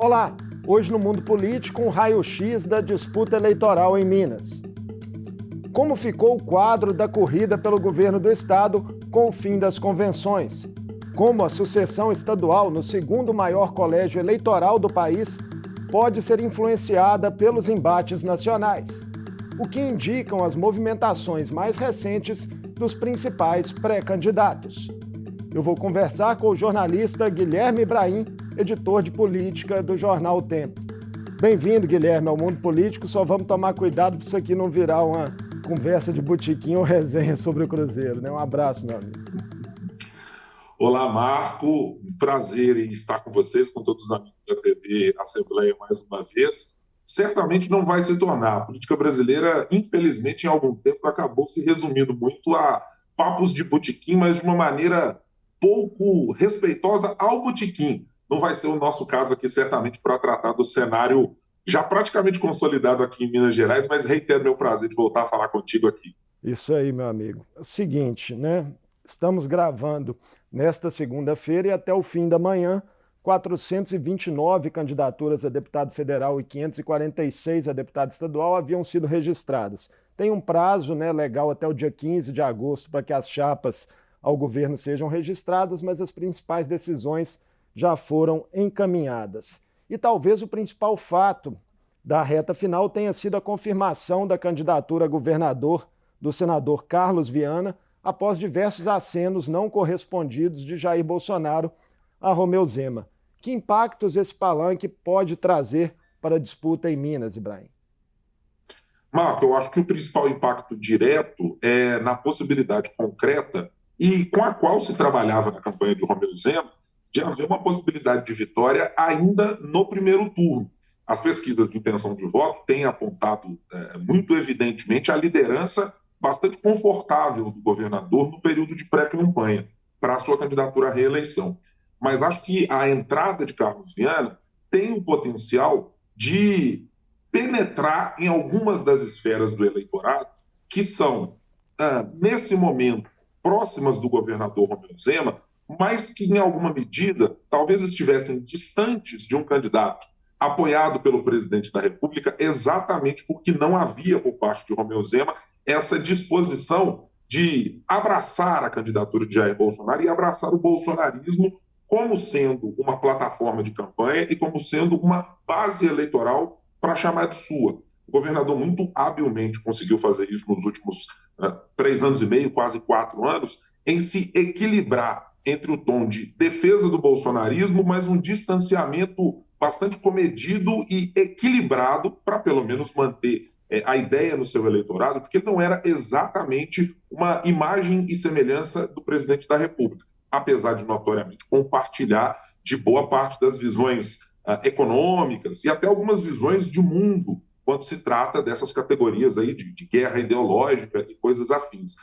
Olá, hoje no Mundo Político, um raio-x da disputa eleitoral em Minas. Como ficou o quadro da corrida pelo governo do estado com o fim das convenções? Como a sucessão estadual no segundo maior colégio eleitoral do país pode ser influenciada pelos embates nacionais? O que indicam as movimentações mais recentes dos principais pré-candidatos? Eu vou conversar com o jornalista Guilherme Ibrahim, editor de política do jornal O Tempo. Bem-vindo, Guilherme, ao Mundo Político. Só vamos tomar cuidado para isso aqui não virar uma conversa de botequim ou resenha sobre o Cruzeiro, né? Um abraço, meu amigo. Olá, Marco. Prazer em estar com vocês, com todos os amigos da TV Assembleia mais uma vez. Certamente não vai se tornar. A política brasileira, infelizmente, em algum tempo acabou se resumindo muito a papos de botequim, mas de uma maneira pouco respeitosa ao botequim. Não vai ser o nosso caso aqui, certamente, para tratar do cenário já praticamente consolidado aqui em Minas Gerais, mas reitero meu prazer de voltar a falar contigo aqui. Isso aí, meu amigo. É o seguinte, né? Estamos gravando nesta segunda-feira e até o fim da manhã, 429 candidaturas a deputado federal e 546 a deputado estadual haviam sido registradas. Tem um prazo, né, legal até o dia 15 de agosto para que as chapas ao governo sejam registradas, mas as principais decisões já foram encaminhadas. E talvez o principal fato da reta final tenha sido a confirmação da candidatura a governador do senador Carlos Viana, após diversos acenos não correspondidos de Jair Bolsonaro a Romeu Zema. Que impactos esse palanque pode trazer para a disputa em Minas, Ibrahim? Marco, eu acho que o principal impacto direto é na possibilidade concreta e com a qual se trabalhava na campanha de Romeu Zema, de haver uma possibilidade de vitória ainda no primeiro turno. As pesquisas de intenção de voto têm apontado muito evidentemente a liderança bastante confortável do governador no período de pré-campanha para a sua candidatura à reeleição. Mas acho que a entrada de Carlos Viana tem o potencial de penetrar em algumas das esferas do eleitorado que são, nesse momento, próximas do governador Romeu Zema, mas que, em alguma medida, talvez estivessem distantes de um candidato apoiado pelo presidente da República, exatamente porque não havia, por parte de Romeu Zema, essa disposição de abraçar a candidatura de Jair Bolsonaro e abraçar o bolsonarismo como sendo uma plataforma de campanha e como sendo uma base eleitoral para chamar de sua. O governador muito habilmente conseguiu fazer isso nos últimos 3 anos e meio, quase 4 anos, em se equilibrar entre o tom de defesa do bolsonarismo, mas um distanciamento bastante comedido e equilibrado para pelo menos manter a ideia no seu eleitorado, porque ele não era exatamente uma imagem e semelhança do presidente da República, apesar de notoriamente compartilhar de boa parte das visões econômicas e até algumas visões de mundo quando se trata dessas categorias aí de guerra ideológica e coisas afins.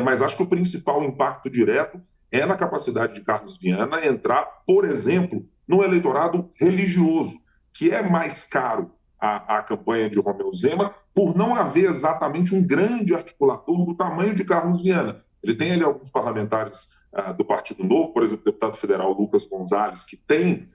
Mas acho que o principal impacto direto é na capacidade de Carlos Viana entrar, por exemplo, no eleitorado religioso, que é mais caro à campanha de Romeu Zema, por não haver exatamente um grande articulador do tamanho de Carlos Viana. Ele tem ali alguns parlamentares do Partido Novo, por exemplo, o deputado federal Lucas Gonzalez, que tem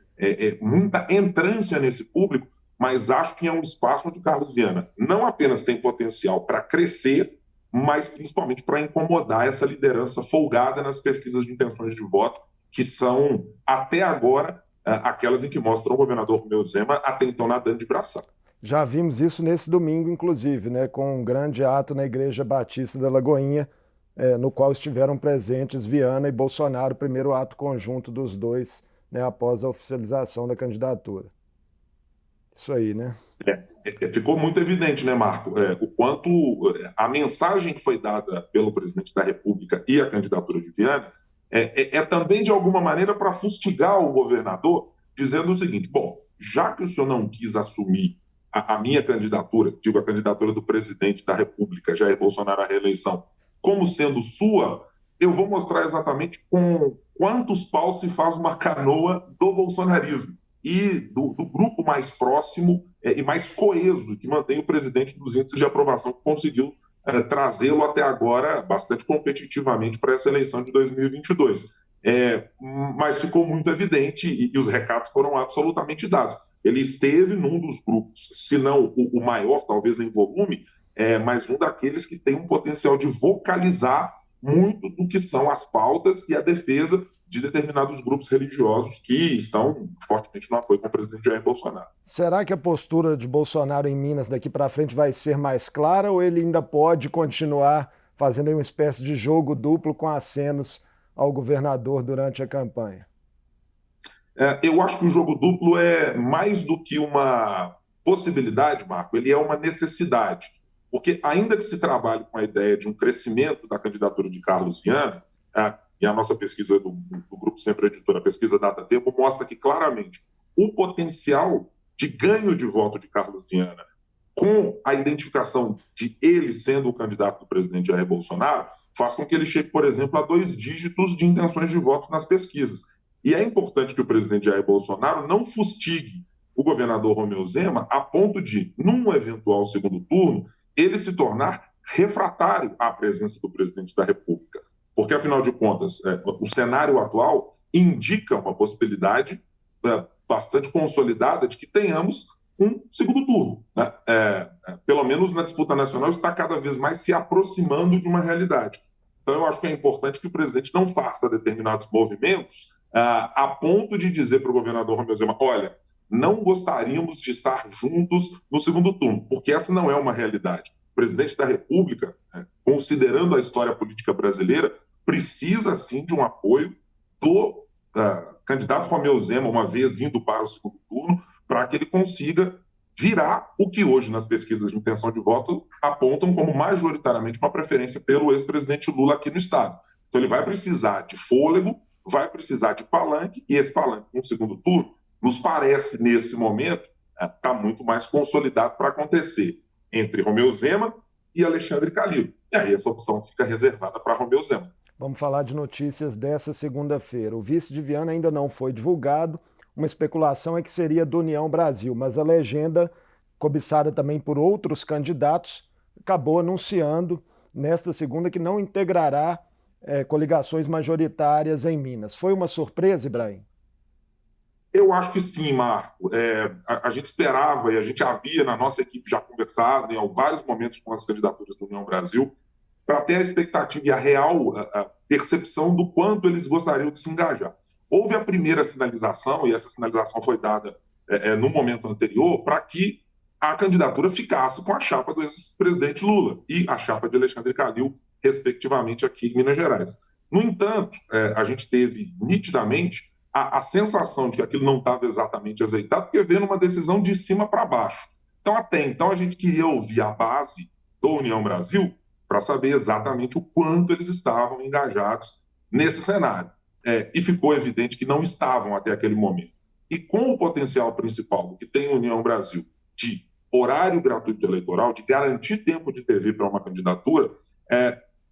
muita entrância nesse público, mas acho que é um espaço onde Carlos Viana não apenas tem potencial para crescer, mas principalmente para incomodar essa liderança folgada nas pesquisas de intenções de voto, que são, até agora, aquelas em que mostram o governador Romeu Zema até então nadando de braçada. Já vimos isso nesse domingo, inclusive, né, com um grande ato na Igreja Batista da Lagoinha, no qual estiveram presentes Viana e Bolsonaro, primeiro ato conjunto dos dois, né, após a oficialização da candidatura. Isso aí, né? Ficou muito evidente, né, Marco, o quanto a mensagem que foi dada pelo presidente da República e a candidatura de Viana também, de alguma maneira, para fustigar o governador, dizendo o seguinte: bom, já que o senhor não quis assumir a minha candidatura, digo, a candidatura do presidente da República, Jair Bolsonaro, à reeleição, como sendo sua, eu vou mostrar exatamente com quantos paus se faz uma canoa do bolsonarismo e do grupo mais próximo e mais coeso, que mantém o presidente nos índices de aprovação, que conseguiu trazê-lo até agora bastante competitivamente para essa eleição de 2022. Mas ficou muito evidente e os recados foram absolutamente dados. Ele esteve num dos grupos, se não o maior, talvez em volume, mas um daqueles que tem um potencial de vocalizar muito do que são as pautas e a defesa de determinados grupos religiosos que estão fortemente no apoio com o presidente Jair Bolsonaro. Será que a postura de Bolsonaro em Minas daqui para frente vai ser mais clara ou ele ainda pode continuar fazendo uma espécie de jogo duplo com acenos ao governador durante a campanha? Eu acho que o jogo duplo é mais do que uma possibilidade, Marco, ele é uma necessidade. Porque, ainda que se trabalhe com a ideia de um crescimento da candidatura de Carlos Viana, e a nossa pesquisa do Grupo Sempre Editora, a pesquisa Data Tempo, mostra que claramente o potencial de ganho de voto de Carlos Viana, com a identificação de ele sendo o candidato do presidente Jair Bolsonaro, faz com que ele chegue, por exemplo, a 2 dígitos de intenções de voto nas pesquisas. E é importante que o presidente Jair Bolsonaro não fustigue o governador Romeu Zema a ponto de, num eventual segundo turno, ele se tornar refratário à presença do presidente da República. Porque, afinal de contas, o cenário atual indica uma possibilidade bastante consolidada de que tenhamos um segundo turno. Né? Pelo menos na disputa nacional está cada vez mais se aproximando de uma realidade. Então, eu acho que é importante que o presidente não faça determinados movimentos a ponto de dizer para o governador Romeu Zema, olha, não gostaríamos de estar juntos no segundo turno, porque essa não é uma realidade. O presidente da República, considerando a história política brasileira, precisa sim de um apoio do candidato Romeu Zema, uma vez indo para o segundo turno, para que ele consiga virar o que hoje nas pesquisas de intenção de voto apontam como majoritariamente uma preferência pelo ex-presidente Lula aqui no estado. Então ele vai precisar de fôlego, vai precisar de palanque, e esse palanque no segundo turno nos parece, nesse momento, está muito mais consolidado para acontecer entre Romeu Zema e Alexandre Calil. E aí essa opção fica reservada para Romeu Zema. Vamos falar de notícias dessa segunda-feira. O vice de Viana ainda não foi divulgado. Uma especulação é que seria do União Brasil, mas a legenda, cobiçada também por outros candidatos, acabou anunciando nesta segunda que não integrará coligações majoritárias em Minas. Foi uma surpresa, Ibrahim? Eu acho que sim, Marco. A gente esperava e a gente havia na nossa equipe já conversado em vários momentos com as candidaturas do União Brasil para ter a expectativa e a real percepção do quanto eles gostariam de se engajar. Houve a primeira sinalização, e essa sinalização foi dada no momento anterior, para que a candidatura ficasse com a chapa do ex-presidente Lula e a chapa de Alexandre Calil, respectivamente, aqui em Minas Gerais. No entanto, a gente teve nitidamente a sensação de que aquilo não estava exatamente azeitado, porque veio numa decisão de cima para baixo. Então, até então, a gente queria ouvir a base do União Brasil para saber exatamente o quanto eles estavam engajados nesse cenário. E ficou evidente que não estavam até aquele momento. E com o potencial principal do que tem a União Brasil de horário gratuito eleitoral, de garantir tempo de TV para uma candidatura,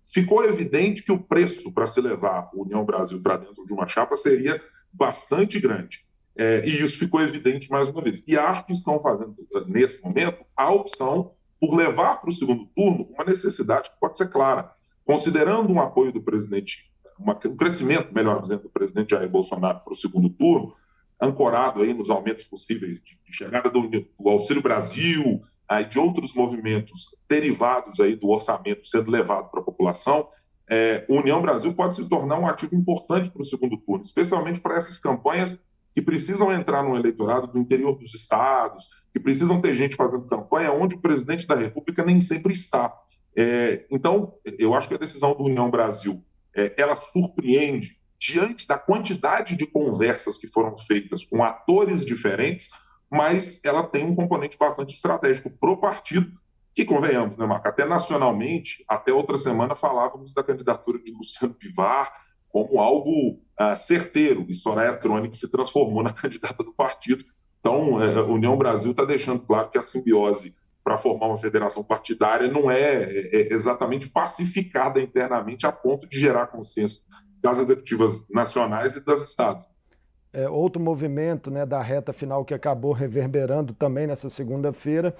ficou evidente que o preço para se levar a União Brasil para dentro de uma chapa seria bastante grande. E isso ficou evidente mais uma vez. E acho que estão fazendo, nesse momento, a opção por levar para o segundo turno uma necessidade que pode ser clara. Considerando um apoio do presidente, um crescimento, melhor dizendo, do presidente Jair Bolsonaro para o segundo turno, ancorado aí nos aumentos possíveis de chegada do Auxílio Brasil e de outros movimentos derivados aí do orçamento sendo levado para a população, o União Brasil pode se tornar um ativo importante para o segundo turno, especialmente para essas campanhas que precisam entrar no eleitorado do interior dos estados, que precisam ter gente fazendo campanha onde o presidente da República nem sempre está. Então, eu acho que a decisão do União Brasil, ela surpreende diante da quantidade de conversas que foram feitas com atores diferentes, mas ela tem um componente bastante estratégico para o partido, que, convenhamos, né, Marco? Até nacionalmente, até outra semana, falávamos da candidatura de Luciano Bivar como algo certeiro, e Soraya Tronic se transformou na candidata do partido. Então, a União Brasil está deixando claro que a simbiose para formar uma federação partidária não é exatamente pacificada internamente a ponto de gerar consenso das executivas nacionais e das estados. Outro movimento, né, da reta final que acabou reverberando também nessa segunda-feira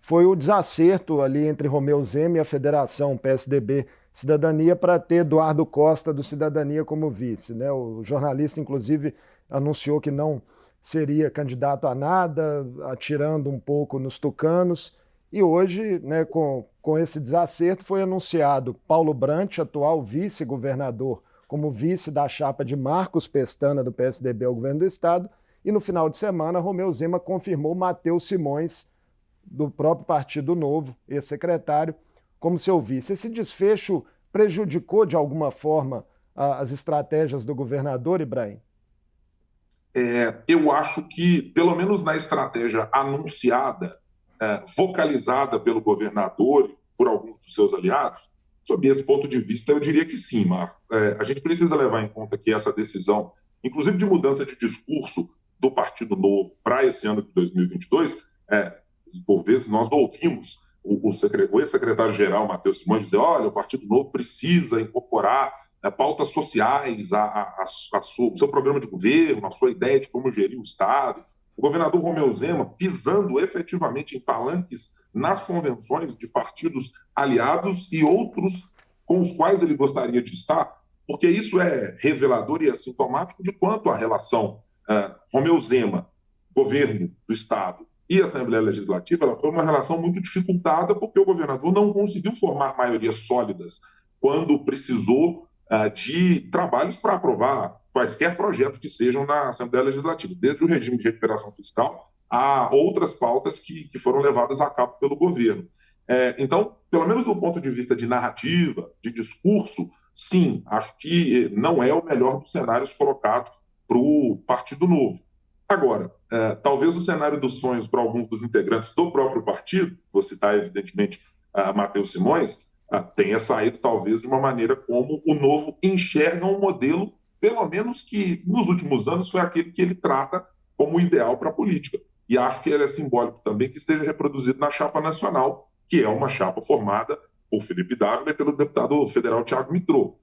foi o desacerto ali entre Romeu Zema e a Federação PSDB Cidadania para ter Eduardo Costa do Cidadania como vice, né? O jornalista, inclusive, anunciou que não seria candidato a nada, atirando um pouco nos tucanos. E hoje, né, com esse desacerto, foi anunciado Paulo Brant, atual vice-governador, como vice da chapa de Marcos Pestana, do PSDB ao governo do Estado. E no final de semana, Romeu Zema confirmou Matheus Simões, do próprio Partido Novo, ex-secretário, como seu vice. Esse desfecho prejudicou, de alguma forma, as estratégias do governador, Ibrahim? Eu acho que, pelo menos na estratégia anunciada, vocalizada pelo governador e por alguns dos seus aliados, sob esse ponto de vista, eu diria que sim, Marco. A gente precisa levar em conta que essa decisão, inclusive de mudança de discurso do Partido Novo para esse ano de 2022, por vezes nós ouvimos o ex-secretário-geral, Matheus Simões, dizer: olha, o Partido Novo precisa incorporar pautas sociais, o seu programa de governo, a sua ideia de como gerir o Estado. O governador Romeu Zema pisando efetivamente em palanques nas convenções de partidos aliados e outros com os quais ele gostaria de estar, porque isso é revelador e é sintomático de quanto a relação Romeu Zema, governo do Estado, e a Assembleia Legislativa, ela foi uma relação muito dificultada, porque o governador não conseguiu formar maiorias sólidas quando precisou de trabalhos para aprovar quaisquer projetos que sejam na Assembleia Legislativa, desde o regime de recuperação fiscal a outras pautas que foram levadas a cabo pelo governo. Então, pelo menos do ponto de vista de narrativa, de discurso, sim, acho que não é o melhor dos cenários colocado para o Partido Novo. Agora, talvez o cenário dos sonhos para alguns dos integrantes do próprio partido, vou citar evidentemente Matheus Simões, tenha saído talvez de uma maneira como o Novo enxerga um modelo, pelo menos que nos últimos anos foi aquele que ele trata como ideal para a política. E acho que ele é simbólico também que esteja reproduzido na chapa nacional, que é uma chapa formada por Felipe Dávila e pelo deputado federal Thiago Mitrô.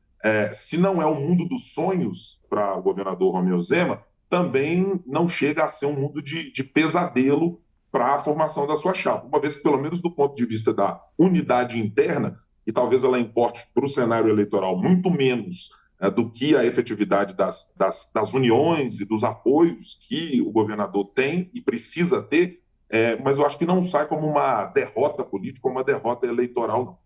Se não é o mundo dos sonhos para o governador Romeu Zema, também não chega a ser um mundo de pesadelo para a formação da sua chapa, uma vez que, pelo menos do ponto de vista da unidade interna, e talvez ela importe para o cenário eleitoral muito menos do que a efetividade das uniões e dos apoios que o governador tem e precisa ter, mas eu acho que não sai como uma derrota política, uma derrota eleitoral, não.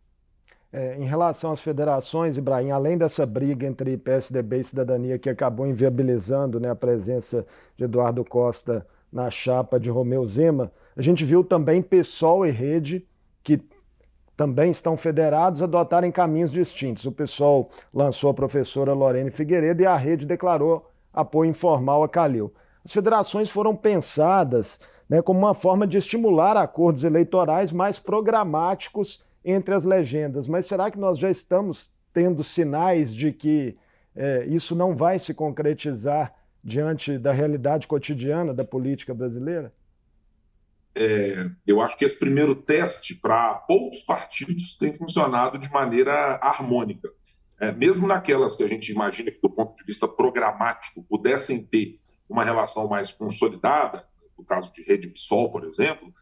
Em relação às federações, Ibrahim, além dessa briga entre PSDB e Cidadania que acabou inviabilizando, né, a presença de Eduardo Costa na chapa de Romeu Zema, a gente viu também PSOL e Rede, que também estão federados, adotarem caminhos distintos. O PSOL lançou a professora Lorene Figueiredo e a Rede declarou apoio informal a Calil. As federações foram pensadas, né, como uma forma de estimular acordos eleitorais mais programáticos entre as legendas. Mas será que nós já estamos tendo sinais de que isso não vai se concretizar diante da realidade cotidiana da política brasileira? Eu acho que esse primeiro teste para poucos partidos tem funcionado de maneira harmônica. Mesmo naquelas que a gente imagina que, do ponto de vista programático, pudessem ter uma relação mais consolidada, no caso de Rede PSOL, por exemplo,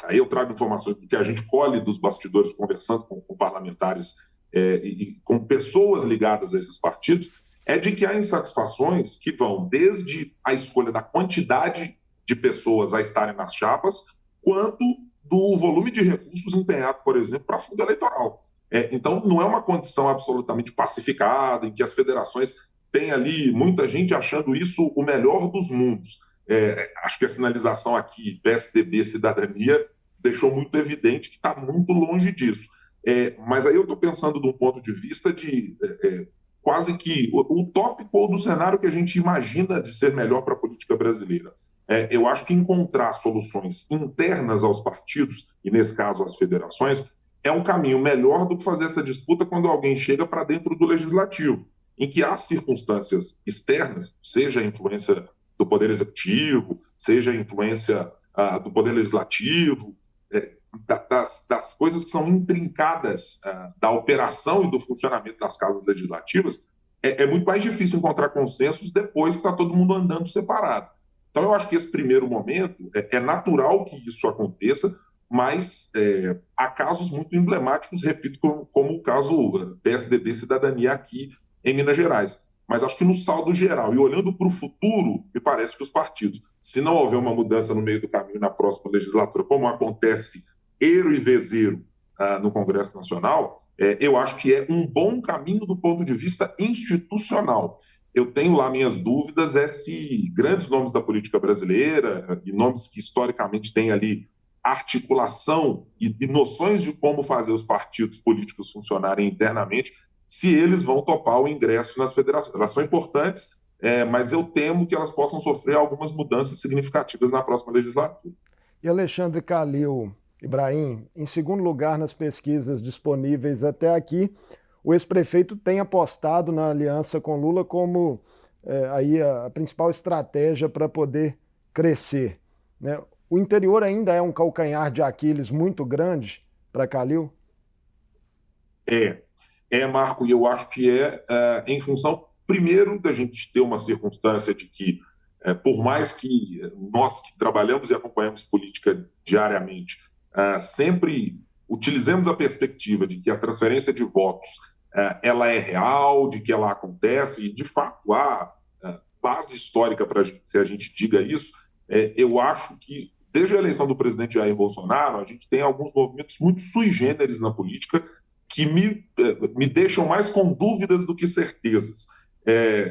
aí eu trago informações do que a gente colhe dos bastidores, conversando com parlamentares e com pessoas ligadas a esses partidos, é de que há insatisfações que vão desde a escolha da quantidade de pessoas a estarem nas chapas, quanto do volume de recursos empenhado, por exemplo, para fundo eleitoral. Então, não é uma condição absolutamente pacificada, em que as federações têm ali muita gente achando isso o melhor dos mundos. Acho que a sinalização aqui, PSDB Cidadania, deixou muito evidente que está muito longe disso. Mas aí eu estou pensando de um ponto de vista de quase que utópico ou do cenário que a gente imagina de ser melhor para a política brasileira. Eu acho que encontrar soluções internas aos partidos, e nesse caso às federações, é um caminho melhor do que fazer essa disputa quando alguém chega para dentro do legislativo, em que há circunstâncias externas, seja a influência do Poder Executivo, seja a influência do Poder Legislativo, das coisas que são intrincadas da operação e do funcionamento das casas legislativas, é muito mais difícil encontrar consensos depois que está todo mundo andando separado. Então, eu acho que esse primeiro momento é natural que isso aconteça, mas há casos muito emblemáticos, repito, como o caso PSDB Cidadania aqui em Minas Gerais. Mas acho que no saldo geral, e olhando para o futuro, me parece que os partidos, se não houver uma mudança no meio do caminho na próxima legislatura, como acontece eiro e vezeiro no Congresso Nacional, eu acho que é um bom caminho do ponto de vista institucional. Eu tenho lá minhas dúvidas se grandes nomes da política brasileira, e nomes que historicamente têm ali articulação e noções de como fazer os partidos políticos funcionarem internamente, se eles vão topar o ingresso nas federações. Elas são importantes, mas eu temo que elas possam sofrer algumas mudanças significativas na próxima legislatura. E Alexandre Calil, Ibrahim, em segundo lugar nas pesquisas disponíveis até aqui, o ex-prefeito tem apostado na aliança com Lula como aí a principal estratégia para poder crescer, né? O interior ainda é um calcanhar de Aquiles muito grande para Calil? Marco, e eu acho que em função, primeiro, da gente ter uma circunstância de que, por mais que nós que trabalhamos e acompanhamos política diariamente, sempre utilizemos a perspectiva de que a transferência de votos ela é real, de que ela acontece, e de fato há base histórica para que a gente diga isso. Eu acho que, desde a eleição do presidente Jair Bolsonaro, a gente tem alguns movimentos muito sui generis na política que me deixam mais com dúvidas do que certezas.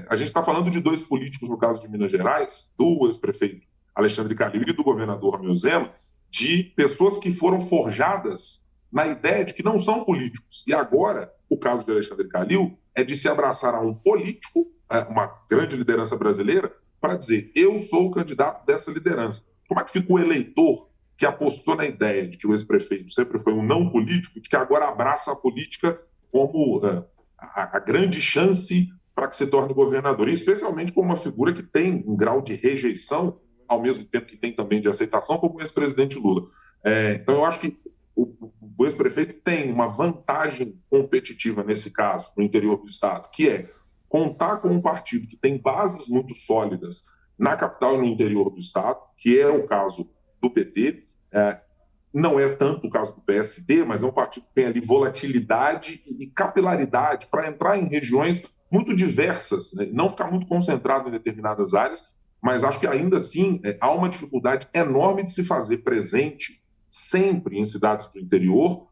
A gente está falando de dois políticos, no caso de Minas Gerais, do ex-prefeito Alexandre Calil e do governador Romeu Zema, de pessoas que foram forjadas na ideia de que não são políticos. E agora, o caso de Alexandre Calil é de se abraçar a um político, uma grande liderança brasileira, para dizer: eu sou o candidato dessa liderança. Como é que fica o eleitor que apostou na ideia de que o ex-prefeito sempre foi um não político, de que agora abraça a política como a grande chance para que se torne governador, e especialmente como uma figura que tem um grau de rejeição, ao mesmo tempo que tem também de aceitação, como o ex-presidente Lula. Então, eu acho que o ex-prefeito tem uma vantagem competitiva nesse caso, no interior do Estado, que é contar com um partido que tem bases muito sólidas na capital e no interior do Estado, que é o caso do PT. Não é tanto o caso do PSD, mas é um partido que tem ali volatilidade e capilaridade para entrar em regiões muito diversas, né? Não ficar muito concentrado em determinadas áreas, mas acho que ainda assim há uma dificuldade enorme de se fazer presente sempre em cidades do interior,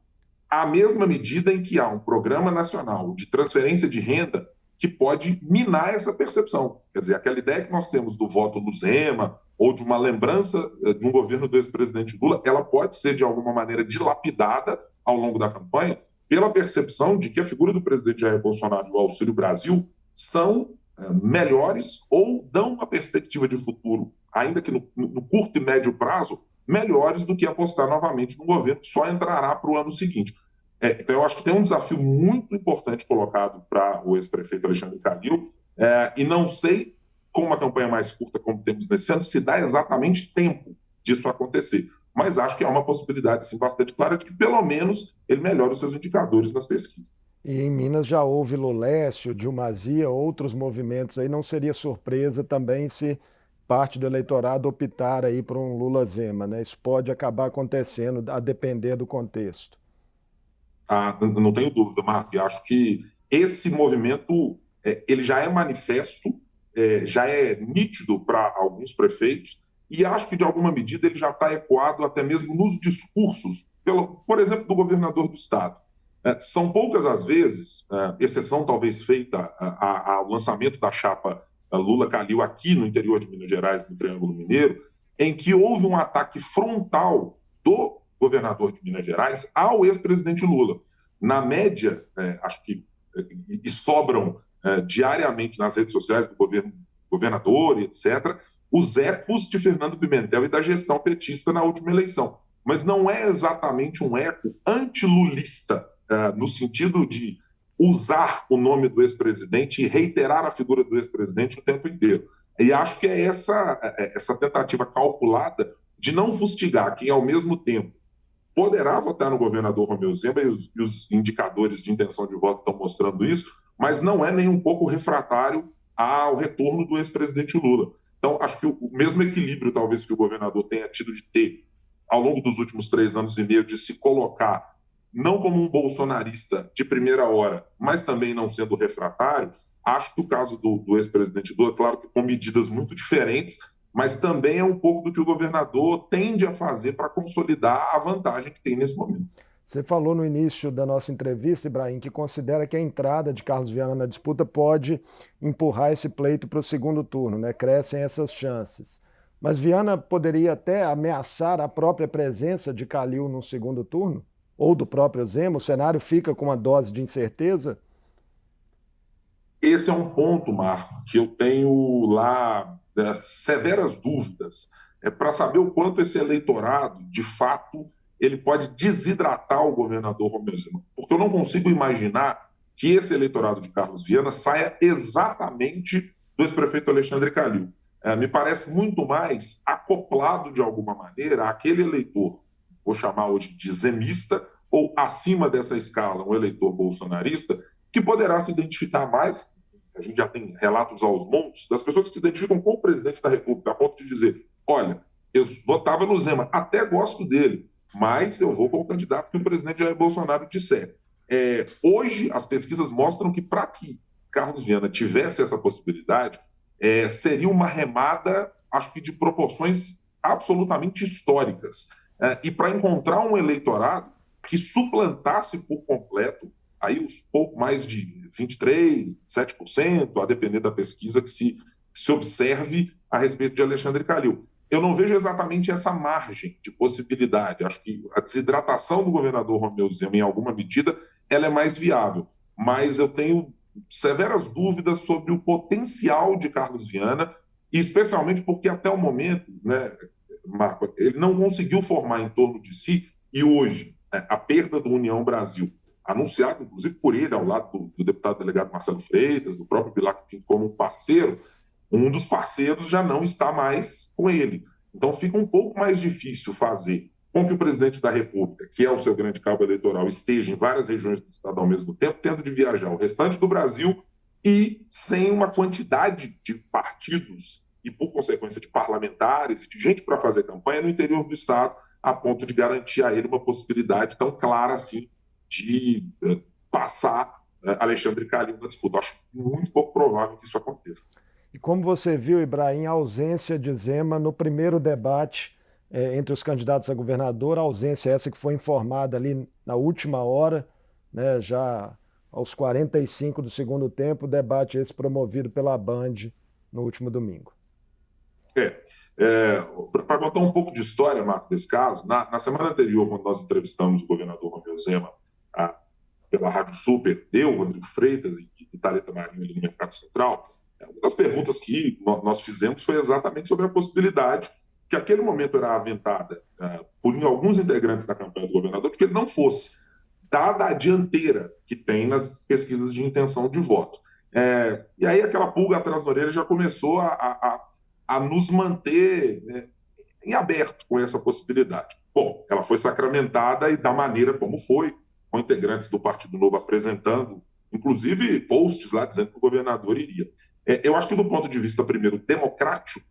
à mesma medida em que há um programa nacional de transferência de renda que pode minar essa percepção. Quer dizer, aquela ideia que nós temos do voto do Zema ou de uma lembrança de um governo do ex-presidente Lula, ela pode ser, de alguma maneira, dilapidada ao longo da campanha pela percepção de que a figura do presidente Jair Bolsonaro e o Auxílio Brasil são melhores ou dão uma perspectiva de futuro, ainda que no curto e médio prazo, melhores do que apostar novamente no governo que só entrará para o ano seguinte. Então, eu acho que tem um desafio muito importante colocado para o ex-prefeito Alexandre Calil, e não sei, com uma campanha mais curta como temos nesse ano, se dá exatamente tempo disso acontecer. Mas acho que há uma possibilidade, sim, bastante clara de que, pelo menos, ele melhore os seus indicadores nas pesquisas. E em Minas já houve Lulécio, Dilmazia, outros movimentos aí. Não seria surpresa também se parte do eleitorado optar aí por um Lula-Zema, né? Isso pode acabar acontecendo, a depender do contexto. Não tenho dúvida, Marco, e acho que esse movimento ele já é manifesto, já é nítido para alguns prefeitos, e acho que, de alguma medida, ele já está ecoado até mesmo nos discursos, por exemplo, do governador do Estado. São poucas as vezes, exceção talvez feita ao lançamento da chapa Lula-Calil aqui no interior de Minas Gerais, no Triângulo Mineiro, em que houve um ataque frontal do governador de Minas Gerais ao ex-presidente Lula. Na média, acho que e sobram diariamente nas redes sociais do governador, etc., os ecos de Fernando Pimentel e da gestão petista na última eleição. Mas não é exatamente um eco antilulista, no sentido de usar o nome do ex-presidente e reiterar a figura do ex-presidente o tempo inteiro. E acho que é essa tentativa calculada de não fustigar quem, ao mesmo tempo, poderá votar no governador Romeu Zema, e os indicadores de intenção de voto estão mostrando isso, mas não é nem um pouco refratário ao retorno do ex-presidente Lula. Então, acho que o mesmo equilíbrio, talvez, que o governador tenha tido de ter ao longo dos últimos 3 anos e meio, de se colocar não como um bolsonarista de primeira hora, mas também não sendo refratário, Acho que o caso do ex-presidente Lula, claro que com medidas muito diferentes, mas também é um pouco do que o governador tende a fazer para consolidar a vantagem que tem nesse momento. Você falou no início da nossa entrevista, Ibrahim, que considera que a entrada de Carlos Viana na disputa pode empurrar esse pleito para o segundo turno, né? Crescem essas chances. Mas Viana poderia até ameaçar a própria presença de Calil no segundo turno? Ou do próprio Zema? O cenário fica com uma dose de incerteza? Esse é um ponto, Marco, que eu tenho lá severas dúvidas para saber o quanto esse eleitorado, de fato, ele pode desidratar o governador Romeu Zema. Porque eu não consigo imaginar que esse eleitorado de Carlos Viana saia exatamente do ex-prefeito Alexandre Calil. Me parece muito mais acoplado, de alguma maneira, àquele eleitor, vou chamar hoje de zemista, ou acima dessa escala, um eleitor bolsonarista, que poderá se identificar mais. A gente já tem relatos aos montes das pessoas que se identificam com o presidente da República, a ponto de dizer: olha, eu votava no Zema, até gosto dele, mas eu vou com o candidato que o presidente Jair Bolsonaro disser. Hoje, as pesquisas mostram que, para que Carlos Viana tivesse essa possibilidade, seria uma remada, acho que de proporções absolutamente históricas. E para encontrar um eleitorado que suplantasse por completo aí os pouco mais de 23%, 27%, a depender da pesquisa que se observe a respeito de Alexandre Calil. Eu não vejo exatamente essa margem de possibilidade. Acho que a desidratação do governador Romeu Zema, em alguma medida, ela é mais viável. Mas eu tenho severas dúvidas sobre o potencial de Carlos Viana, especialmente porque até o momento, né, Marco, ele não conseguiu formar em torno de si, e hoje, a perda do União Brasil, anunciado inclusive por ele, ao lado do deputado delegado Marcelo Freitas, do próprio Bilac Pinto como parceiro, um dos parceiros já não está mais com ele. Então fica um pouco mais difícil fazer com que o presidente da República, que é o seu grande cabo eleitoral, esteja em várias regiões do estado ao mesmo tempo, tendo de viajar o restante do Brasil e sem uma quantidade de partidos e, por consequência, de parlamentares e de gente para fazer campanha no interior do estado, a ponto de garantir a ele uma possibilidade tão clara assim de passar Alexandre Calil na disputa. Acho muito pouco provável que isso aconteça. E como você viu, Ibrahim, a ausência de Zema no primeiro debate entre os candidatos a governador, a ausência essa que foi informada ali na última hora, né, já aos 45 do segundo tempo, o debate esse promovido pela Band no último domingo. Para contar um pouco de história, Marco, desse caso, na semana anterior, quando nós entrevistamos o governador Romeu Zema pela Rádio Super, eu, Rodrigo Freitas e Thalita Marinho do Mercado Central, uma das perguntas que nós fizemos foi exatamente sobre a possibilidade que aquele momento era aventada por alguns integrantes da campanha do governador de que ele não fosse, dada a dianteira que tem nas pesquisas de intenção de voto. E aí aquela pulga atrás da orelha já começou a nos manter em aberto com essa possibilidade. Bom, ela foi sacramentada e da maneira como foi, com integrantes do Partido Novo apresentando, inclusive posts lá dizendo que o governador iria. Eu acho que do ponto de vista, primeiro, democrático,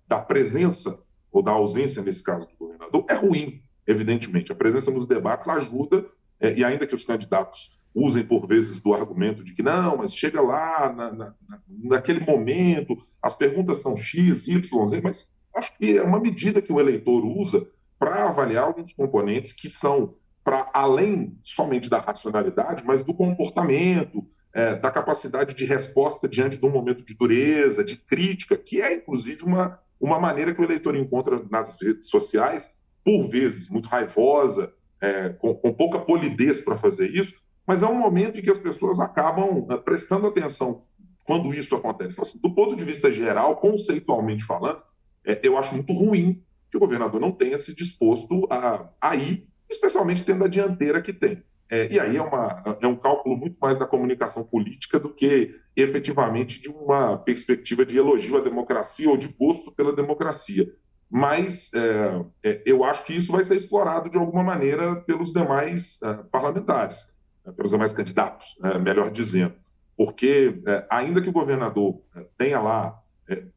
da presença ou da ausência, nesse caso, do governador, é ruim, evidentemente. A presença nos debates ajuda, e ainda que os candidatos usem, por vezes, do argumento de que não, mas chega lá, naquele momento, as perguntas são X, Y, Z, mas acho que é uma medida que o eleitor usa para avaliar alguns componentes que são para além somente da racionalidade, mas do comportamento, da capacidade de resposta diante de um momento de dureza, de crítica, que é, inclusive, uma maneira que o eleitor encontra nas redes sociais, por vezes muito raivosa, com pouca polidez para fazer isso, mas é um momento em que as pessoas acabam prestando atenção quando isso acontece. Então, assim, do ponto de vista geral, conceitualmente falando, eu acho muito ruim que o governador não tenha se disposto a ir, especialmente tendo a dianteira que tem. E aí é um cálculo muito mais da comunicação política do que efetivamente de uma perspectiva de elogio à democracia ou de gosto pela democracia. Mas eu acho que isso vai ser explorado de alguma maneira pelos demais parlamentares, pelos demais candidatos, melhor dizendo. Porque, ainda que o governador tenha lá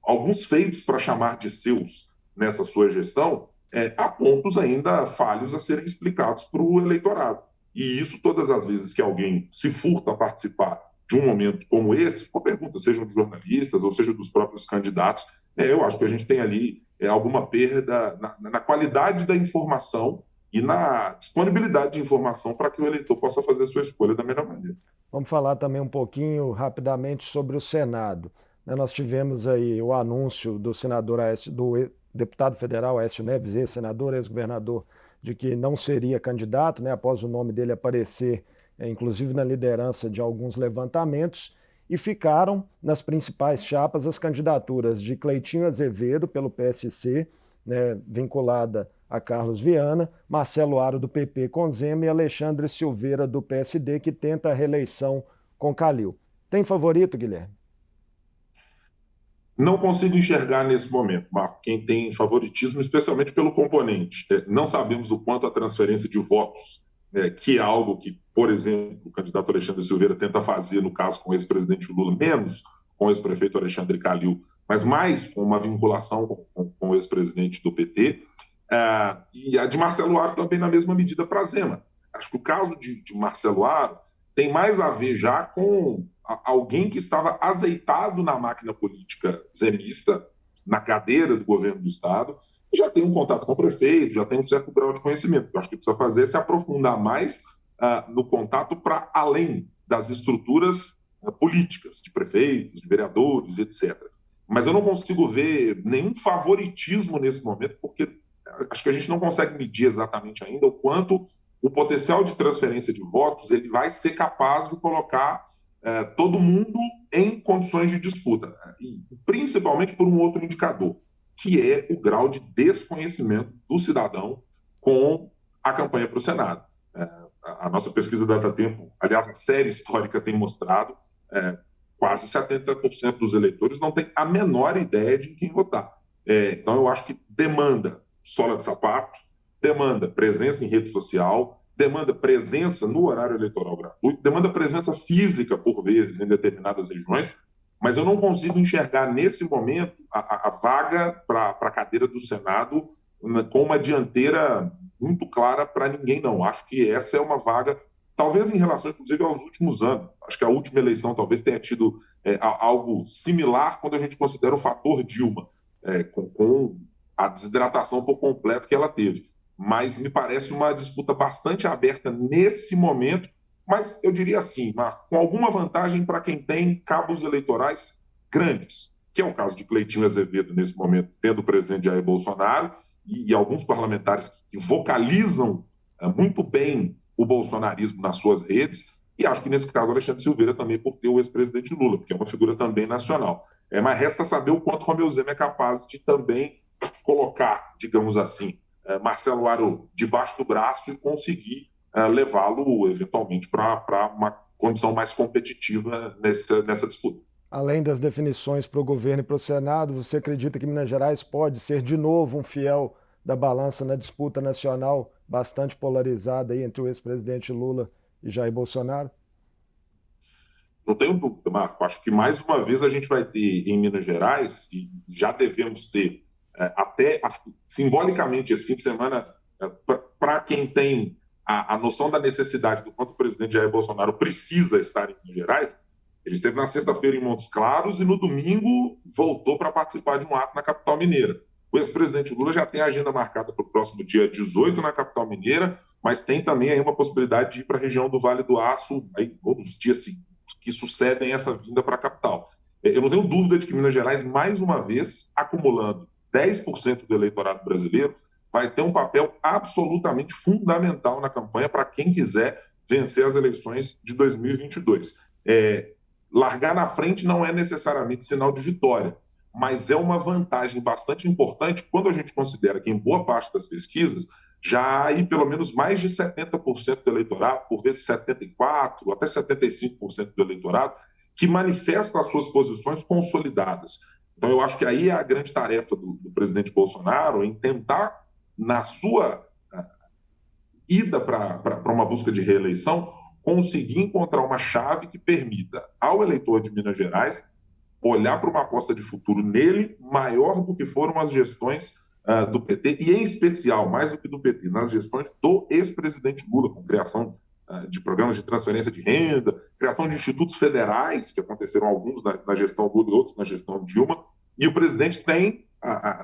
alguns feitos para chamar de seus nessa sua gestão, há pontos ainda falhos a serem explicados para o eleitorado. E isso, todas as vezes que alguém se furta a participar de um momento como esse, com perguntas, sejam de jornalistas ou seja dos próprios candidatos, eu acho que a gente tem ali alguma perda na qualidade da informação e na disponibilidade de informação para que o eleitor possa fazer a sua escolha da melhor maneira. Vamos falar também um pouquinho rapidamente sobre o Senado. Nós tivemos aí o anúncio do senador Aécio, do deputado federal Aécio Neves, ex-senador, ex-governador, de que não seria candidato, após o nome dele aparecer, inclusive na liderança de alguns levantamentos, e ficaram nas principais chapas as candidaturas de Cleitinho Azevedo, pelo PSC, vinculada a Carlos Viana, Marcelo Aro, do PP, com Zema, e Alexandre Silveira, do PSD, que tenta a reeleição com Calil. Tem favorito, Guilherme? Não consigo enxergar nesse momento, Marco, quem tem favoritismo, especialmente pelo componente. Não sabemos o quanto a transferência de votos, que é algo que, por exemplo, o candidato Alexandre Silveira tenta fazer, no caso com o ex-presidente Lula, menos com o ex-prefeito Alexandre Calil, mas mais com uma vinculação com o ex-presidente do PT, e a de Marcelo Aro também na mesma medida para Zema. Acho que o caso de Marcelo Aro tem mais a ver já com alguém que estava azeitado na máquina política zemista, na cadeira do governo do Estado, e já tem um contato com o prefeito, já tem um certo grau de conhecimento. Eu acho que precisa fazer é se aprofundar mais no contato para além das estruturas políticas, de prefeitos, de vereadores, etc. Mas eu não consigo ver nenhum favoritismo nesse momento, porque acho que a gente não consegue medir exatamente ainda o quanto o potencial de transferência de votos ele vai ser capaz de colocar todo mundo em condições de disputa, e principalmente por um outro indicador, que é o grau de desconhecimento do cidadão com a campanha para o Senado. A nossa pesquisa Datatempo, aliás, a série histórica tem mostrado quase 70% dos eleitores não tem a menor ideia de quem votar. Então, eu acho que demanda sola de sapato, demanda presença em rede social, demanda presença no horário eleitoral gratuito, demanda presença física, por vezes, em determinadas regiões, mas eu não consigo enxergar, nesse momento, a vaga para a cadeira do Senado com uma dianteira muito clara para ninguém, não. Acho que essa é uma vaga, talvez em relação, inclusive, aos últimos anos. Acho que a última eleição talvez tenha tido algo similar quando a gente considera o fator Dilma, com a desidratação por completo que ela teve. Mas me parece uma disputa bastante aberta nesse momento, mas eu diria assim, com alguma vantagem para quem tem cabos eleitorais grandes, que é o caso de Cleitinho Azevedo nesse momento, tendo o presidente Jair Bolsonaro e alguns parlamentares que vocalizam muito bem o bolsonarismo nas suas redes, e acho que nesse caso Alexandre Silveira também por ter o ex-presidente Lula, porque é uma figura também nacional. Mas resta saber o quanto Romeu Zema é capaz de também colocar, digamos assim, Marcelo Aro debaixo do braço e conseguir levá-lo, eventualmente, para uma condição mais competitiva nessa disputa. Além das definições para o governo e para o Senado, você acredita que Minas Gerais pode ser, de novo, um fiel da balança na disputa nacional bastante polarizada aí entre o ex-presidente Lula e Jair Bolsonaro? Não tenho dúvida, Marco. Acho que, mais uma vez, a gente vai ter em Minas Gerais, e já devemos ter, até simbolicamente, esse fim de semana, para quem tem a noção da necessidade do quanto o presidente Jair Bolsonaro precisa estar em Minas Gerais, ele esteve na sexta-feira em Montes Claros e no domingo voltou para participar de um ato na capital mineira. O ex-presidente Lula já tem a agenda marcada para o próximo dia 18 na capital mineira, mas tem também aí uma possibilidade de ir para a região do Vale do Aço aí, nos dias que sucedem essa vinda para a capital. Eu não tenho dúvida de que Minas Gerais, mais uma vez, acumulando 10% do eleitorado brasileiro, vai ter um papel absolutamente fundamental na campanha para quem quiser vencer as eleições de 2022. Largar na frente não é necessariamente sinal de vitória, mas é uma vantagem bastante importante quando a gente considera que, em boa parte das pesquisas, já há aí pelo menos mais de 70% do eleitorado, por vezes 74%, até 75% do eleitorado, que manifesta as suas posições consolidadas. Então, eu acho que aí é a grande tarefa do presidente Bolsonaro em tentar, na sua ida para uma busca de reeleição, conseguir encontrar uma chave que permita ao eleitor de Minas Gerais olhar para uma aposta de futuro nele maior do que foram as gestões do PT, e em especial, mais do que do PT, nas gestões do ex-presidente Lula, com criação de programas de transferência de renda, criação de institutos federais, que aconteceram alguns na gestão Lula e outros na gestão Dilma, e o presidente tem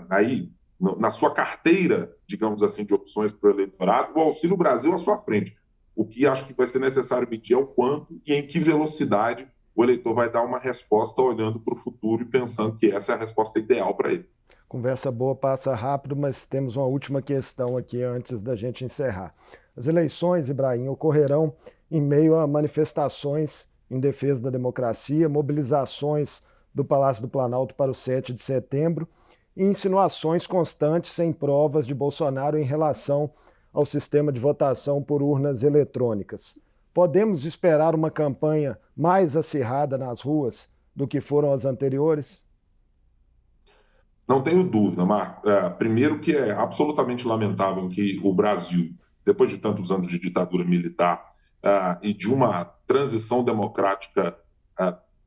aí na sua carteira, digamos assim, de opções para o eleitorado, o Auxílio Brasil à sua frente. O que acho que vai ser necessário medir é o quanto e em que velocidade o eleitor vai dar uma resposta olhando para o futuro e pensando que essa é a resposta ideal para ele. Conversa boa, passa rápido, mas temos uma última questão aqui antes da gente encerrar. As eleições, Ibrahim, ocorrerão em meio a manifestações em defesa da democracia, mobilizações do Palácio do Planalto para o 7 de setembro e insinuações constantes sem provas de Bolsonaro em relação ao sistema de votação por urnas eletrônicas. Podemos esperar uma campanha mais acirrada nas ruas do que foram as anteriores? Não tenho dúvida, Marco. Primeiro que é absolutamente lamentável que o Brasil, depois de tantos anos de ditadura militar e de uma transição democrática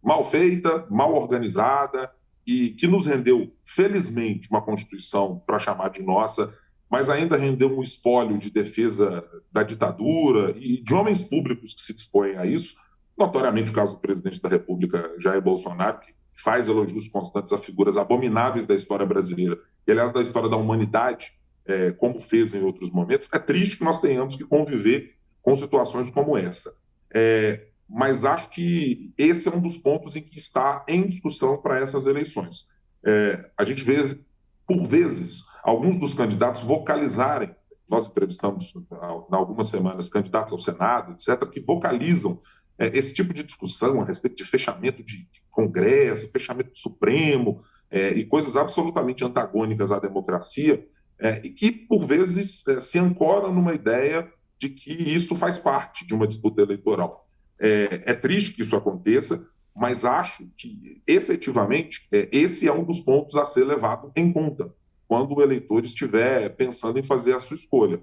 mal feita, mal organizada e que nos rendeu, felizmente, uma Constituição para chamar de nossa, mas ainda rendeu um espólio de defesa da ditadura e de homens públicos que se dispõem a isso, notoriamente o caso do presidente da República, Jair Bolsonaro, que faz elogios constantes a figuras abomináveis da história brasileira e, aliás, da história da humanidade, como fez em outros momentos. É triste que nós tenhamos que conviver com situações como essa. Mas acho que esse é um dos pontos em que está em discussão para essas eleições. A gente vê, por vezes, alguns dos candidatos vocalizarem. Nós entrevistamos há algumas semanas candidatos ao Senado, etc., que vocalizam esse tipo de discussão a respeito de fechamento de Congresso, fechamento do Supremo, e coisas absolutamente antagônicas à democracia, e que, por vezes, se ancoram numa ideia de que isso faz parte de uma disputa eleitoral. É triste que isso aconteça, mas acho que, efetivamente, esse é um dos pontos a ser levado em conta quando o eleitor estiver pensando em fazer a sua escolha.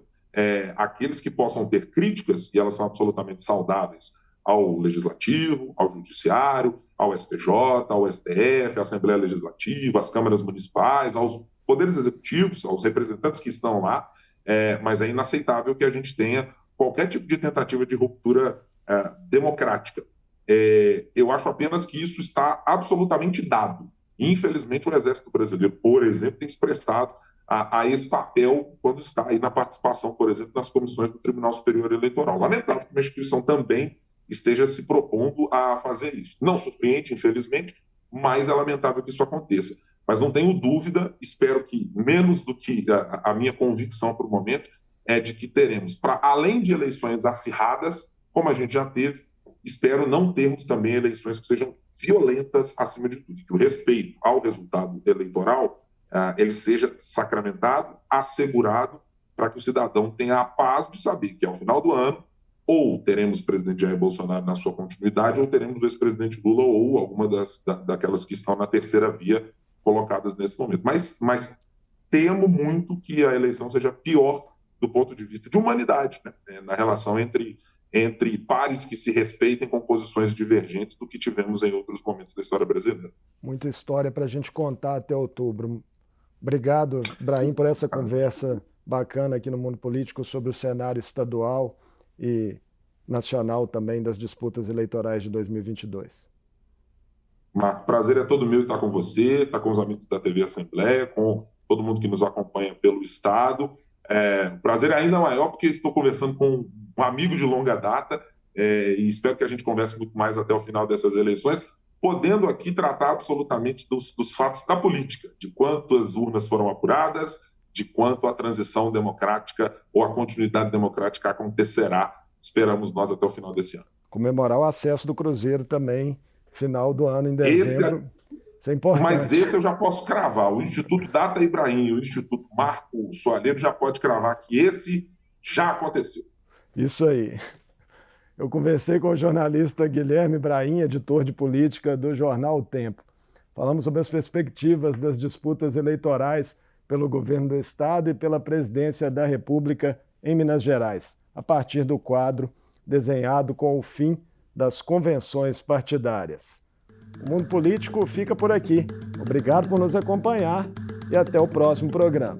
Aqueles que possam ter críticas, e elas são absolutamente saudáveis, ao Legislativo, ao Judiciário, ao STJ, ao STF, à Assembleia Legislativa, às câmaras municipais, aos poderes executivos, aos representantes que estão lá, mas é inaceitável que a gente tenha qualquer tipo de tentativa de ruptura democrática. Eu acho apenas que isso está absolutamente dado. Infelizmente, o Exército Brasileiro, por exemplo, tem se prestado a esse papel quando está aí na participação, por exemplo, nas comissões do Tribunal Superior Eleitoral. Lamentável que uma instituição também esteja se propondo a fazer isso. Não surpreende, infelizmente, mas é lamentável que isso aconteça. Mas não tenho dúvida, espero que menos do que a minha convicção para o momento, é de que teremos, para além de eleições acirradas, como a gente já teve, espero não termos também eleições que sejam violentas acima de tudo, que o respeito ao resultado eleitoral ele seja sacramentado, assegurado, para que o cidadão tenha a paz de saber que, ao final do ano, ou teremos o presidente Jair Bolsonaro na sua continuidade, ou teremos o ex-presidente Lula ou alguma daquelas que estão na terceira via colocadas nesse momento. Mas temo muito que a eleição seja pior do ponto de vista de humanidade, né? Na relação entre pares que se respeitem com posições divergentes do que tivemos em outros momentos da história brasileira. Muita história para a gente contar até outubro. Obrigado, Ibrahim, por essa conversa bacana aqui no Mundo Político sobre o cenário estadual e nacional também das disputas eleitorais de 2022. Marco, prazer é todo meu estar com você, estar com os amigos da TV Assembleia, com todo mundo que nos acompanha pelo Estado. O prazer é ainda maior porque estou conversando com um amigo de longa data e espero que a gente converse muito mais até o final dessas eleições, podendo aqui tratar absolutamente dos fatos da política, de quantas urnas foram apuradas, de quanto a transição democrática ou a continuidade democrática acontecerá, esperamos nós, até o final desse ano. Comemorar o acesso do Cruzeiro também, final do ano, em dezembro. Isso é importante. Mas esse eu já posso cravar. O Instituto Data Ibrahim e o Instituto Marco Soalheiro já pode cravar que esse já aconteceu. Isso aí. Eu conversei com o jornalista Guilherme Ibrahim, editor de política do jornal O Tempo. Falamos sobre as perspectivas das disputas eleitorais pelo governo do Estado e pela presidência da República em Minas Gerais, a partir do quadro desenhado com o fim das convenções partidárias. O Mundo Político fica por aqui. Obrigado por nos acompanhar e até o próximo programa.